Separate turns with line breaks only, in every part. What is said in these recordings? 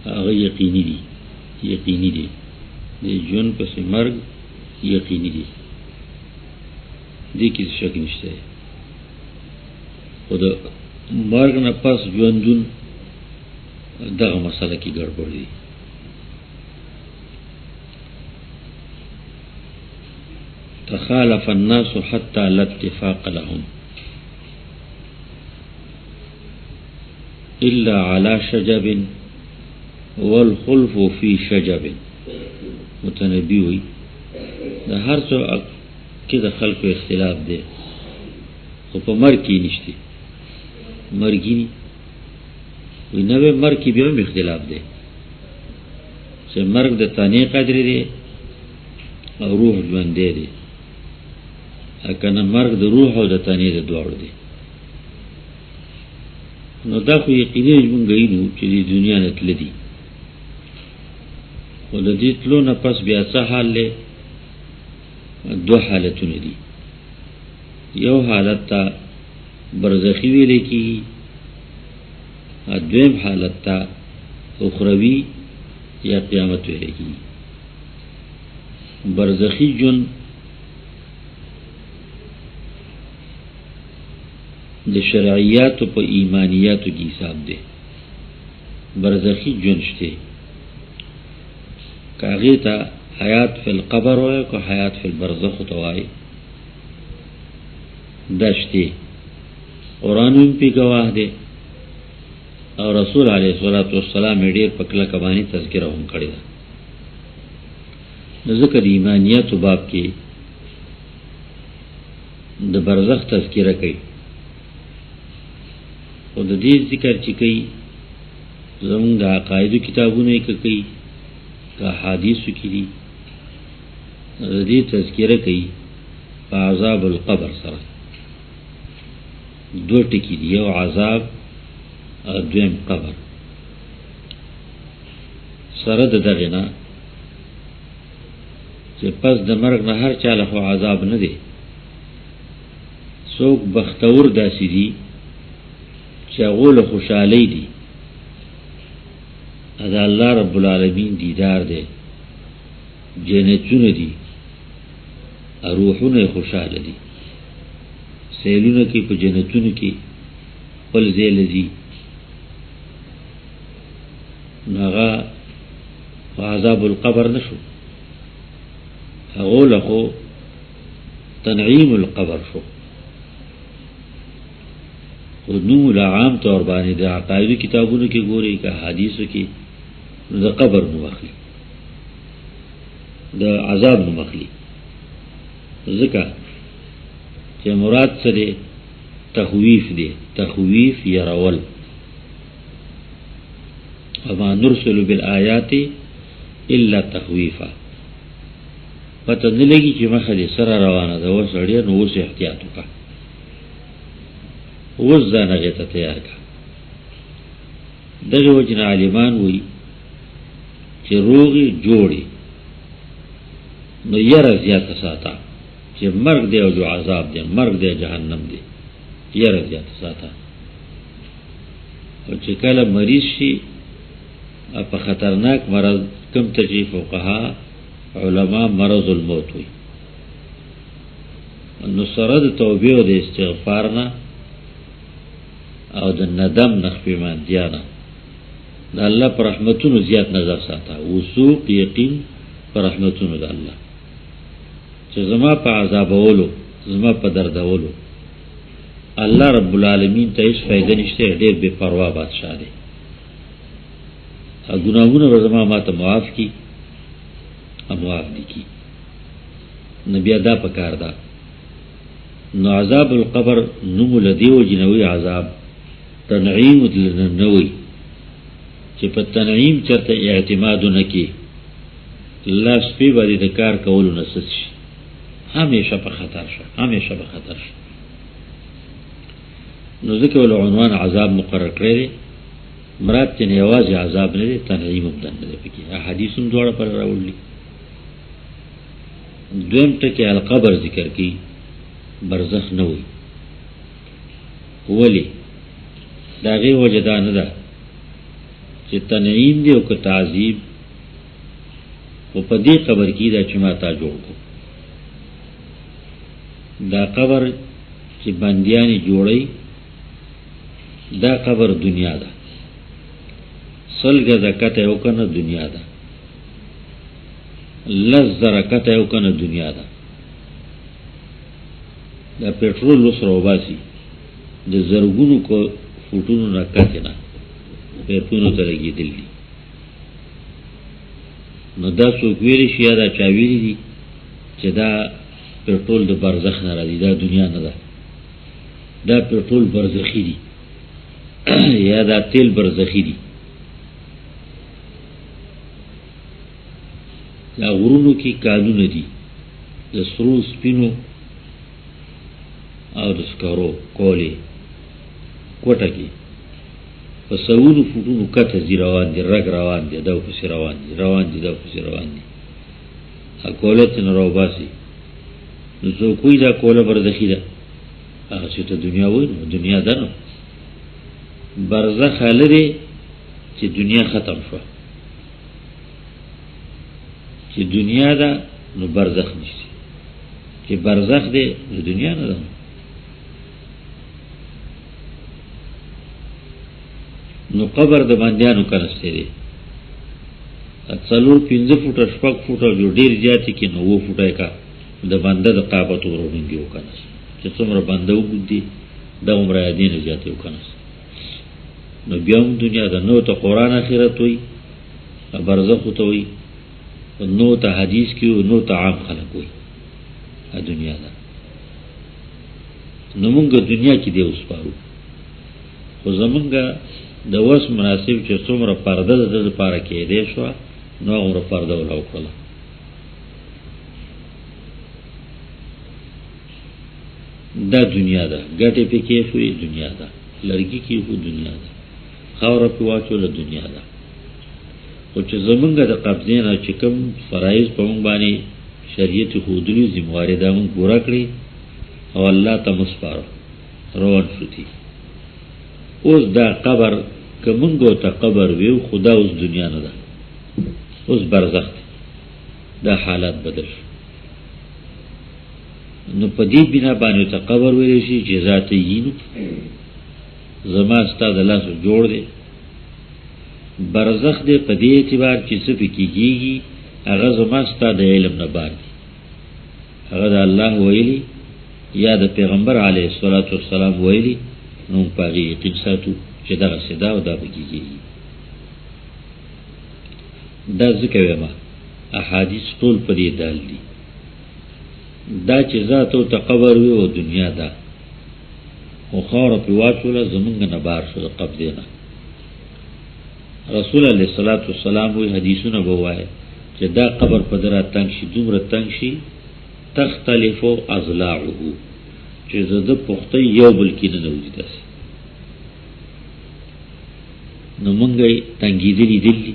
هغه یقیني دي د ژوند پسې مرګ یقیني دي، دې کې شک نشته. خو د مرګ نه پس ژوندون دغه مسله کې ګډوډ دي. تخالف الناس حتى لا اتفاق لهم إلا على شجب والخلف في شجب. متنبی ہوئی دا هر څو کې د خلکو اختلاف دی، خو په مرګ کې نشته. مرګي وي نوې مرګ کې به هم اختلاف دی چې مرګ د تانې قدر دی او روح ژوند دی، اکنه مرګ د روح او د تانې د دواړو دی. نو دا خو یقیني مونږ وینو چې د دنیا نه تللی دي، خو د دې تلو نه پس بیا څه حال دی؟ دو حالتونه دي. یو حالت ته برزخی ویلې کېږي، دویم حالت ته اخروی یا قیامت ویلې کېږي. برزخی ژوند د شرعیاتو په ایمانیاتو کې حساب دی. برزخی ژوند شته، که هغې ته حیات فی القبر وایي که حیات فی البرزخ ته وایي، دا شته. قرآن هم پې ګواه دی او رسول علیه الصلاة والسلام یې ډېر په کلکه باندې تذکره هم کړې ده. نو ځکه د ایمانیاتو باب کې د برزخ تذکره کوي، خو د دې ذکر چې کوي زمونږ د عقایدو کتابونه یې که کوي که احادیثو کې دي، د دې تذکره کوي په عذاب القبر سره. دو ټکي دي، یو عذاب او دویم قبر. سره د دغې نه چې پس د مرګ نه هر چا له خو عذاب نه دی. څوک بختور داسې دي چې هغو له خوشحالۍ دي، د الله رب العالمین دیدار دی، جنتونه دي، روحونه خوشحاله دي، سیلونه کې په جنتونو کې خپل ځای لځي. نو هغه عذاب القبر نشو، هغو له خو تنعیم القبر شو. خو نوم له عام طور باندې د عقایدو کتابونو کې ګورئ که حدیثو کې نو د قبر نوم اخلي، د عذاب نوم اخلي، ځکه چې مراد څه دی؟ تخویف دی، تخویف یرول. وما نرسل بالآیات الا تخویفا. پته نه لګي چې مخه دې سره روانه ده، اوس اړیا نو اوس احتیاط وکړه، اوس ځان هغې ته تیار کړه. دغې وجې نه عالمان وایي چې روغې جوړې نو یره زیاته ساته، چې مرګ دی او جو عذاب دی، مرګ دی جهنم دی، یره زیاته ساته. او چې کله مریض شي په خطرناک مرض کم ته چې فقها علما مرض الموت وي، نو سره د توبې او د استغفار نه او د ندم نه پښیمانتیا نه د الله پر رحمتونو زیات نظر ساته، وثوق یقین پر رحمتونو د الله چې زما په عذابولو، زما په دردولو الله رب العالمین ته هیڅ فایده نشته، ډېر بې پروا بادشاه دی. ګناهونه به زما ماته معاف کي، معاف دي کی. نو بیا دا پکار ده. نو عذاب القبر نوم لدی و جنوی عذاب تنعیم دلنوی چې په تنعیم چرته اعتماد نکی، الله سپی باندې د کار کولو نسس شي، همیشه په خطر شه، همیشه په خطر شه. نو ځکه ول عنوان عذاب مقرر کړی دی، مراد تنه یوازې عذاب نه دی، تنعیم هم نه دی پکې. احادیث هم دواړه پر راوړلي. دویم ټکی القبر ذکر کی، برزخ نه وي. ولی دا غي وجه دا نه ده چې تنعیم دی او که تعذیب او په دې قبر کې دا چې ما تا جوړ کو دا قبر چې بندیانی جوړی دا قبر دنیا ده سلګه زکته او کنه دنیا ده لز زرکته او کنه دنیا ده دا پټرول وسره وباسي د زرګونو کو فوټونو راکته نه په پونو ترګي دلی نو دا څوک ویری شي دا چا ویری دي چې دا پټرول د برزخ نه راځي دا دنیا نه ده دا پټرول برزخی دي یا دا تیل برزخی دي دا غرونو کې کانونه دي د سرو سپینو او د سکارو کولی کوټه کې په سوونو فوټونو کته زی روان دي رګ روان دي دا پسې روان دي دا پسې روان دي کوله ته نه راوباسي نو څو کوی دا کوله برزخی ده هغه چې ته دنیا وای نو دنیا ده نو برزخ لري چې دنیا ختم شو چې دنیا ده نو برزخ نشي چې برزخ ده نو دنیا نه ده نو قبر د باندېانو کنسته دي څلور 15 فوټه شپږ فوټه جو ډیر زیاتې کې نو 9 فوټه کا د باندې د قابت ورونګي وکنه چې څومره باندې وګدي د عمر دین زیاتې وکنه نو بیا هم دنیا ده نو ته قران اخرت وي برزخ ته وي نو ته حدیث کې نو ته عام خلک وي ا دنیا ده نو موږ دنیا کې دی اوس پارو خو زمونږه د وس مناسب چې څومره پرده د لپاره کې دی شو نو هغه پرده ولا وکړه دا دنیا ده ګټه پکې شوې دنیا ده لړکی کې هو دنیا ده خاور په واچول دنیا ده او چې زمونږه د قبضې نه چې کوم فرایض په مونږ باندې شریعت خودلی ذمہواری ده مونږ پورا کړی او الله ته مسپارو روان شوتی اوس دا قبر کومګو ته قبر ویو خدا اوس دنیا نه ده اوس برزخ دا حالات بدل نو په دې بنا باندې ته قبر ویل شي جزات یینو زما ستاد الله سره جوړ دی برزخ دې په دې اعتبار چې څه پکېږي هغه زما ستاد علم نه بار دی هغه د الله ویلي یا د پیغمبر علیه الصلاۃ والسلام ویلي نو پاږي یقین ساتو چې دا صدا او دا بکیږي دا ذکر ما احادیث ټول په دې دال دي دا چې ذات او تقبر وي او دنیا دا او خور په واچوله زمونږ نه بار شو قبضه نه رسول الله صلی الله علیه وسلم وی حدیثونه بوای چې دا قبر په درا تنگ شي دومره تنگ شي تختلفو اضلاعه چې زده پخته یو بل کې نه وځي داس نو مونږه تنګیدلی دلی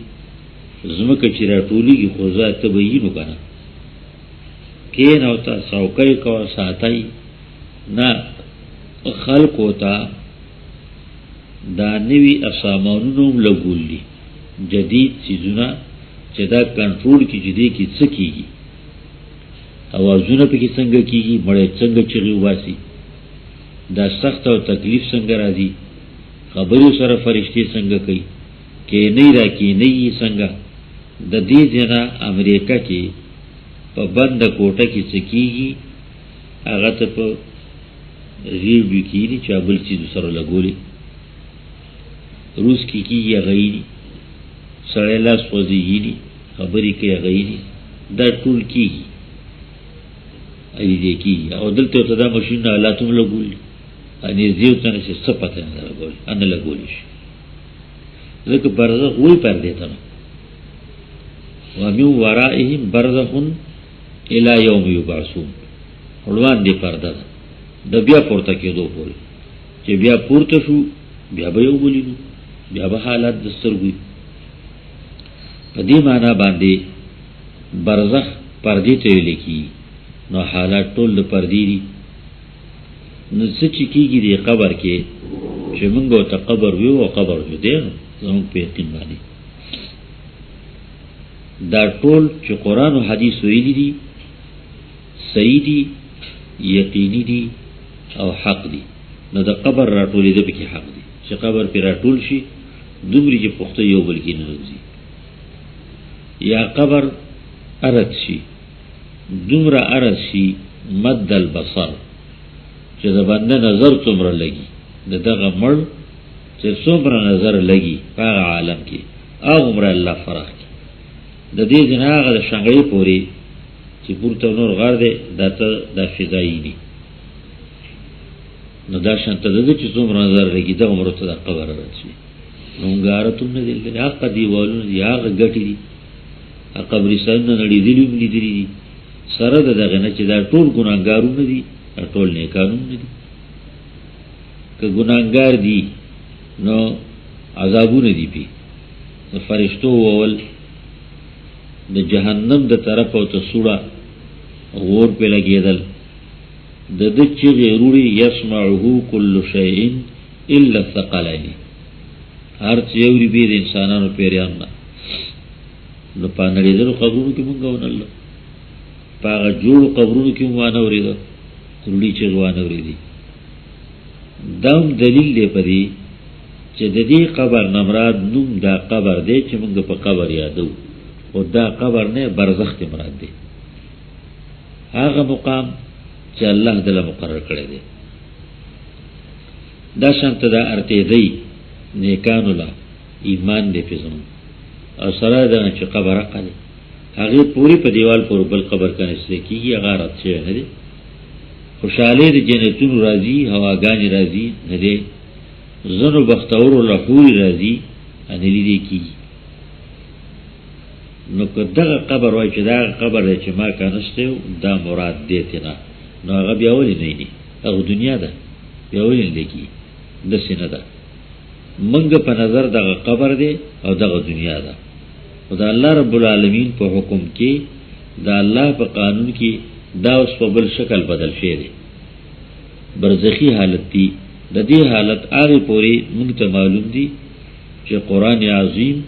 زمکه چې راټولیږي خو ذات به یې نو کنه کې نو تا څوکۍ کو ساتای نه خلق ہوتا دا نوی اسامانونو لګولي جدید چیزونه چې دا کنټرول کی جدي کی څه کیږي اوازونه په کې څنګه کیږي مړې څنګه چغي واسي دا سخت او تکلیف څنګه راځي خبرو سره فرشتي څنګه کوي کې نه را کې نه یې څنګه د دې ځنا امریکا کې په بند کوټه کې څه کیږي هغه ته په ریوی کیږي چې بل چیز سره لګولي روس کی یا غیری سړی لاس خوځېږي خبرې کوي غیری دا ټول کیږي ای دې کیږي او دلته ته دا ماشین آلاتونه لګولي ان یې ته نه څه پته نه لګولي ان لګولي شي ځکه برزخ وې پر دیته نو ومن ورائهم برزخ الى يوم يبعثون ولوان دې پرده د بیا پورته کېدو پورې چې بیا پورته شو بیا به یو ولینو بیا به حالات د سترګوي په دې معنا باندې برزخ پردې ته ویل کی نو حالات ټول د پردې دي نو څه چې کېږي د قبر کې چې موږ ته قبر ویو او قبر جو دی زموږ په یقین باندې دا ټول چې قرآن او حدیث ویلي دي صحیح دي یقیني دي او حق دي. نو د قبر راټولېده پکې حق دي چې قبر پې راټول شي دومره چې پخته یو بل کې نه وځي، یا قبر ارد شي دومره ارد شي مد البصر چې د بنده نظر څومره لګي، د دغه مړ چې څومره نظر لګي په هغه عالم کې هغومره الله فراخ کړي. د دې ځنه هغه د شنګړې پورې چې پورته نور غار دی دا فضایي دي. نو دا شانته ده چې څومره نظر لګي دغه عمره ته د قبر رد شي. نو مونږ هم نه دي لیدلي، هغه دیوالونه دي، هغه ګټې دي، هغه قبرستانونه نړېدلي هم لیدلي دي، سره د دغه نه چې دا ټول ګناهګارونه دي، دا ټول نیکانونه دي. که ګناهګار دي نو عذابونه دي پې د فرشتو وول د جهنم د طرفه ورته سوړه غور پې لګېدل، د ده چغې روړې یسمعه کل شیء الا الثقلین، هر څه اوري بې د انسانانو پیریان نه. نو په نړېدلو قبرونو کې مونږ ونله، په هغه جوړو قبرونو کې مو وانه اورېده، روړي چغې وانه اورېدې. دا هم دلیل دی په دې چې د دې قبر نه مراد نوم دا قبر دی چې مونږ په قبر یادو، او دا قبر نه برزخ ته مراد دی، هغه مقام چې الله دله مقرر کړی دی. دا شانته دا ارتېدی نیکانو له ایمان دی پې زموږ، او سره ده چې قبر حقه دی، هغې پورې په دیوال پورې بل قبر کنیستلی کېږي، هغه رد شوی نه دی. خوشحالۍ د جنتونو راځي، هواګانې راځي نه دی، ځنو بختورو له حورې راځي نه لیدې کېږي. نو که دغه قبر وای چې دا قبر دی چې ما کنستی دا مراد دی تېنه، نو هغه بیا ولې نه ویني؟ هغه دنیا ده، بیا ولې نه لیکي؟ داسې نه ده. منګ په نظر دغه قبر دی او دغه دنیا ده، او د الله رب العالمین په حکم کې د الله په قانون کې دا اوس په بل شکل بدل شوی دی، برزخي حالت دی. د دې حالت هغې پورې موږ ته معلوم دي چې قرآن عظیم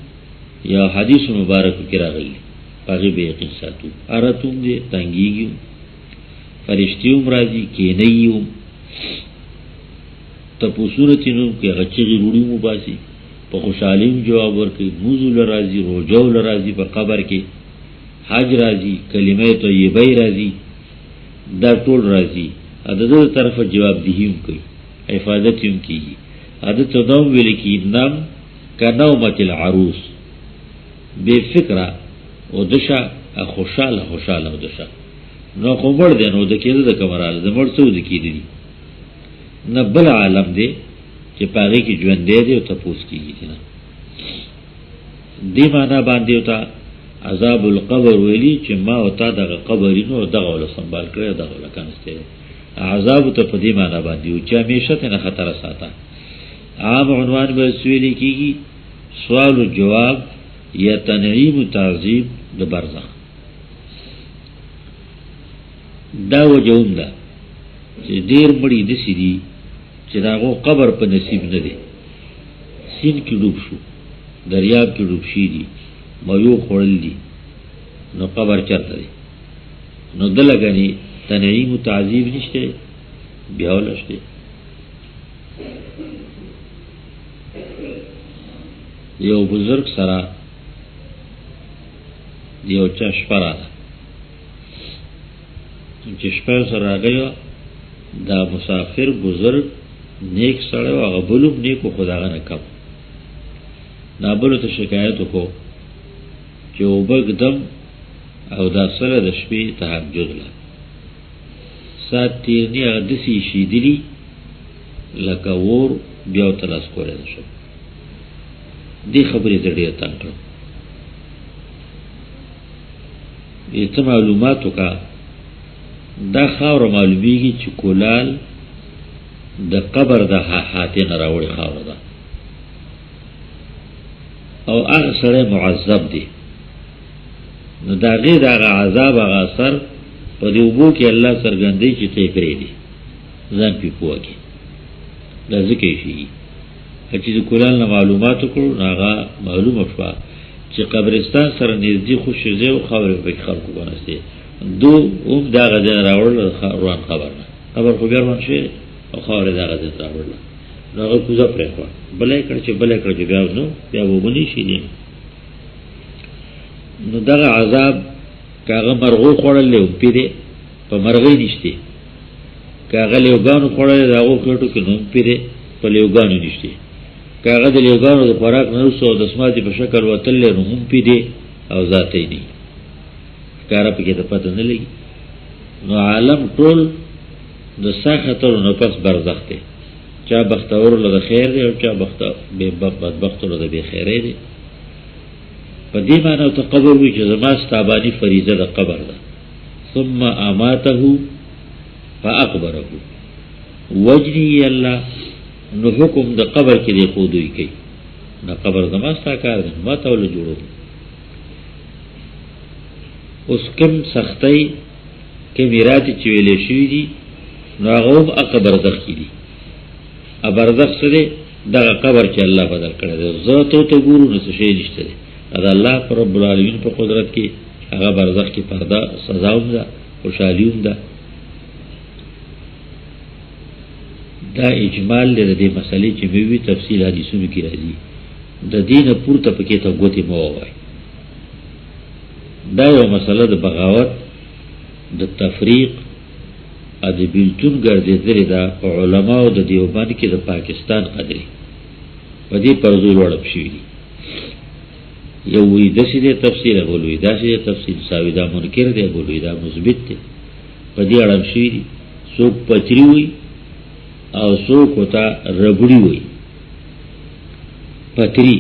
یا حدیث مبارکو کې راغلي، په هغې به یقین ساتو. ارت هم دی، تنګېږي هم، فرشتې هم راځي، کینی هم، تپوسونه ترېنه هم کوي، هغه چغې روړي هم وباسي، په خوشحالۍ هم جواب ورکوي، لمونځو له راځي، روژو له راځي، په قبر کې حج راځي، کلمه طیبه راځي، دا ټول راځي. د ده طرفه جوابدهي هم کوي، حفاظت هم کېږي. ده ته دا هم ویل کېږي نم که نومت العروس، بې فکره اودشه، خوشحاله خوشحاله اودشه. نو خو مړ دی، نو د کېده د کومه راغله؟ د مړ څه د کېده دي؟ نه بل عالم دی چې په هغې کې ژوندی دی او تپوس کېږي نه. دې معنا باندې ورته عذاب القبر ویلي چې ما او تا دغه قبرینو او دغه وله سنبال کړی او دغه وله کنستی دی. عذاب ته په دې معنا باندې و چې همیشه ته نه خطره ساته. عام عنوان به ویلې کېږي سوال و جواب یا تنعیم و تعذیب د برزخ. دا وجه هم ده چې ډېر مړي داسې دي چې د هغو قبر په نصیب نه دی، سیند کې ډوب شو، دریاب کې ډوب شي دي، مایو خوړل دي، نو قبر چرته دی؟ نو دله ګنې تنعیم و تعذیب نشته، بیا وله شته. یو بزرگ سره یو چا شپه راغله، چې شپه سره راغلی وه، دا مسافر بزرگ نیک سړی و، هغه بل هم نیک و، خو د هغه نه کم. دا بلو ته شکایت وکړو چې اوبه ږدم او دا سره د شپې تهجد له ساعت تېرني، هغه داسې ایښېدلي لکه اور، بیا ورته لاس کولی نه شم. دې خبرې ته ډېر تنګ کړم. ته معلومات وکړه، دا خاوره معلومیږي چې کولال د قبر د حاحاتې نه راوړې خاوره ده، او هغه سړی معذب دی. نو د هغې د هغه عذاب هغه اثر په دې اوبو کې الله څرګندوي چې ته یې پرېږدې، ځان پې پوه کړې. دا ځکه یې ښیي چې د کولال نه معلومات وکړو هغه معلومه شوه چې قبرستان سره نږدې خو شزه او خاورې په خلکو باندې دو هم دا غځه راوړل روان خبر نه خبر خو بیا روان شي او خاورې دا غځه راوړل هغه کوزه پرې کړ بلې کړ چې بیا نو بیا وګونی شي دي نو دا عذاب کاغه مرغو خوړل له پیری په مرغې نشته کاغه له وګانو خوړل راغو کټو کې نو پیری په له وګانو نشته کاغه د لګانو د خوراک نه وسو د سماجی په شکل وتل له هم پیری او ذاتي نه کار په کې ته پته نه لګي نو عالم ټول د ساختو نو پس برزخ ته چا بختور له خیر دی او چا بدبخت له به خیر دی په دې معنی ته قبر وی چې زما ستابانی فریضه د قبر ده ثم اماته فاقبره وجنی الله نو حکم د قبر کې دی خودوي کوي دا قبر زما ستا کار دی ما ته ول جوړو اوس کوم سختي کې میراث چې ویلې شوې دي نو هغه قبر دخی دي ابرزخ سره دغه قبر چې الله بدل کړی دی زه ته ګورو نو څه شي نشته دا الله رب العالمین په قدرت کې هغه برزخ کې پرده سزا هم ده خوشحالي هم ده دا اجمال دی د دې مسلې چې به تفصیل حدیثونو کې راځي د دینه پورته پکې ته ګوتې مو وای دا یو مسله د بغاوت د تفریق ا د بیلتون ګرځېدلې ده په علماو د دیوبند کې د پاکستان قدرې په دې پرځول وړب شوي دي یو وی داسې دی تفسیر بولوي داسې تفسیر ساوي دا منکر دی بولوي دا مثبت دی په دې اړه شوي دي څوک پتری وي او څوک وتا ربړی وي پتری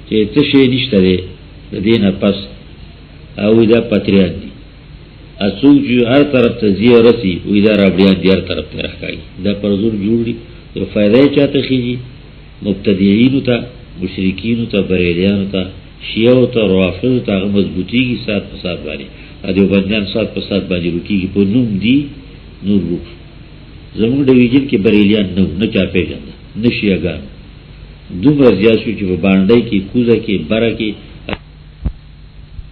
چې څه شي نشته دی د دې نه پس او دا پتریان دي اسوق جو هر طرف ته زیارتي وې دا ربړیان دي هر طرف ته راځي دا پرزور جوړي یو فائدې چاته خيږي مبتدیین ته مشرکین ته بریلیان ته شیعو ته روافض ته مضبوطیږي سات په سات باندې ا دې باندې سات په سات باندې رکیږي په نوم دی نور روح زموږ د ویجن کې بریلیان نه چا پیژنده نشيګان دومره زیات شو چې په باندې کې کوزه کې بره کې